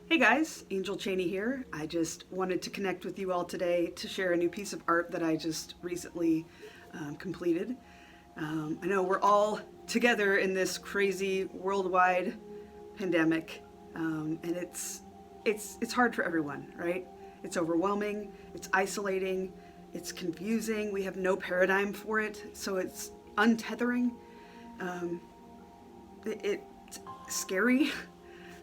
Hey guys, Angel Cheney here. I just wanted to connect with you all today to share a new piece of art that I just recently completed. I know we're all together in this crazy worldwide pandemic, and it's hard for everyone, right? It's overwhelming, it's isolating, it's confusing. We have no paradigm for it, so it's untethering. It's scary.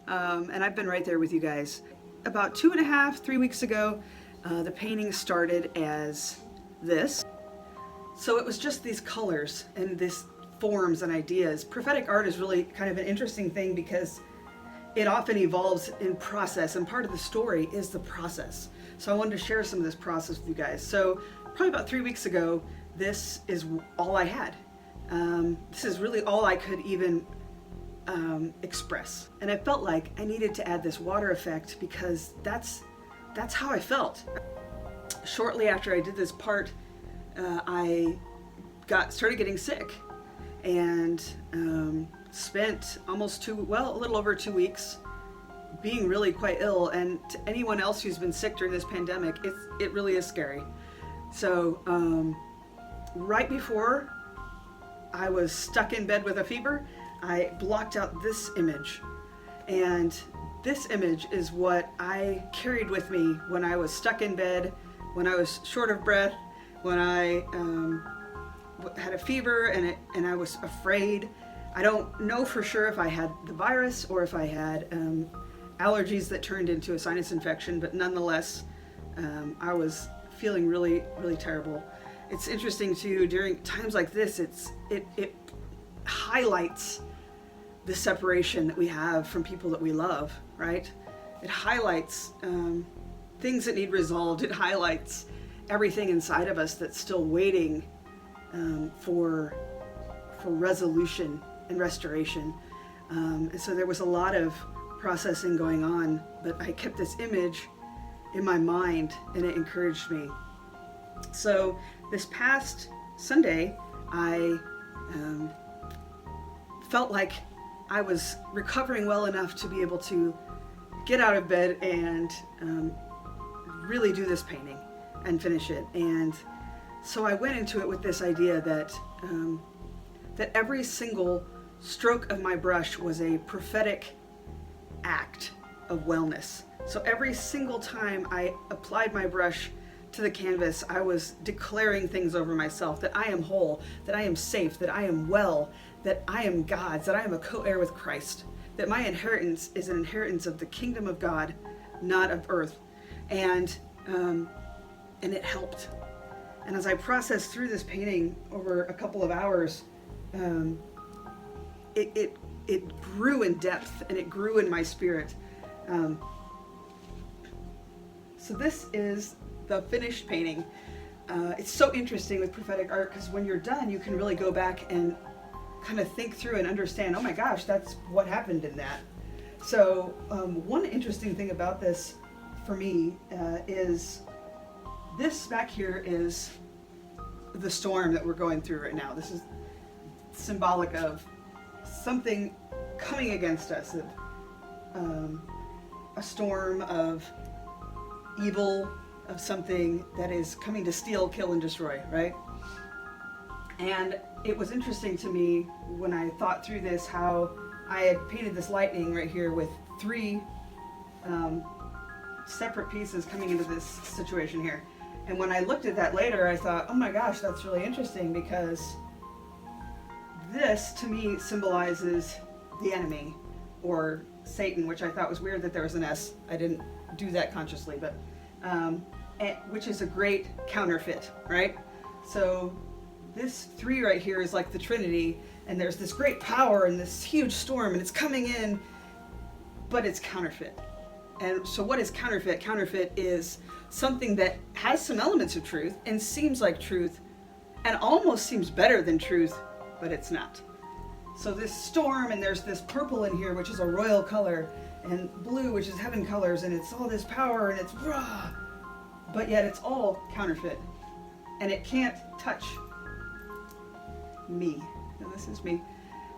And I've been right there with you guys. About 2.5, 3 weeks ago, the painting started as this. So it was just these colors and these forms and ideas. Prophetic art is really kind of an interesting thing because it often evolves in process, and part of the story is the process. So I wanted to share some of this process with you guys. So probably about 3 weeks ago, this is all I had. This is really all I could even express, and I felt like I needed to add this water effect because that's how I felt. Shortly after I did this part, I started getting sick, and spent a little over 2 weeks being really quite ill. And to anyone else who's been sick during this pandemic, it really is scary. So right before I was stuck in bed with a fever, I blocked out this image, and this image is what I carried with me when I was stuck in bed, when I was short of breath, when I had a fever and I was afraid. I don't know for sure if I had the virus or if I had allergies that turned into a sinus infection, but nonetheless, I was feeling really, really terrible. It's interesting too, during times like this, it highlights the separation that we have from people that we love, right? It highlights things that need resolved. It highlights everything inside of us that's still waiting for resolution and restoration. And so there was a lot of processing going on, but I kept this image in my mind and it encouraged me. So this past Sunday, I felt like I was recovering well enough to be able to get out of bed and really do this painting and finish it. And so I went into it with this idea that that every single stroke of my brush was a prophetic act of wellness. So every single time I applied my brush to the canvas, I was declaring things over myself, that I am whole, that I am safe, that I am well, that I am God's, that I am a co-heir with Christ, that my inheritance is an inheritance of the kingdom of God, not of earth. And it helped. And as I processed through this painting over a couple of hours, it grew in depth and it grew in my spirit. So this is the finished painting. It's so interesting with prophetic art because when you're done, you can really go back and kind of think through and understand, oh my gosh, that's what happened in that. So one interesting thing about this for me is this back here is the storm that we're going through right now. This is symbolic of something coming against us, a storm of evil, of something that is coming to steal, kill, and destroy, right? And it was interesting to me when I thought through this how I had painted this lightning right here with 3 separate pieces coming into this situation here. And when I looked at that later, I thought, oh my gosh, that's really interesting because this to me symbolizes the enemy or Satan, which I thought was weird that there was an S. I didn't do that consciously, but which is a great counterfeit, right? So this 3 right here is like the Trinity, and there's this great power and this huge storm, and it's coming in, but it's counterfeit. And so what is counterfeit? Counterfeit is something that has some elements of truth and seems like truth and almost seems better than truth, but it's not. So this storm, and there's this purple in here, which is a royal color, and blue, which is heaven colors, and it's all this power, and it's rah, but yet it's all counterfeit, and it can't touch me. And this is me.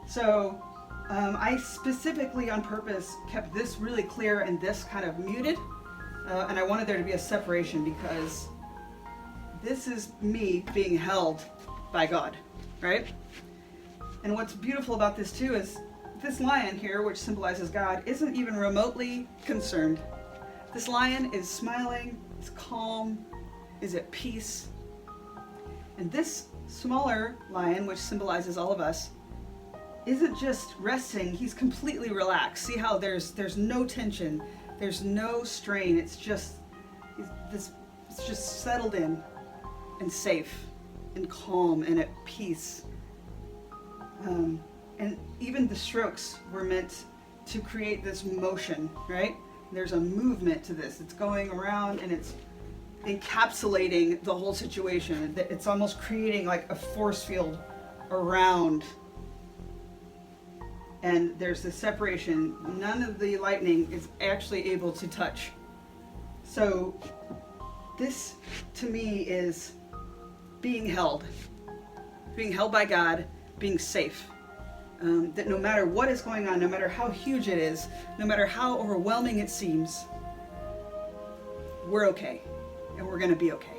So I specifically on purpose kept this really clear and this kind of muted, and I wanted there to be a separation because this is me being held by God, right? And what's beautiful about this too is this lion here, which symbolizes God, isn't even remotely concerned. This lion is smiling, is calm, is at peace. And this smaller lion, which symbolizes all of us, isn't just resting, he's completely relaxed. See how there's no tension, there's no strain, it's just settled in and safe and calm and at peace. And even the strokes were meant to create this motion, right? There's a movement to this. It's going around and it's encapsulating the whole situation. It's almost creating like a force field around. And there's this separation. None of the lightning is actually able to touch. So this to me is being held by God, being safe. That no matter what is going on, no matter how huge it is, no matter how overwhelming it seems, we're okay, and we're going to be okay.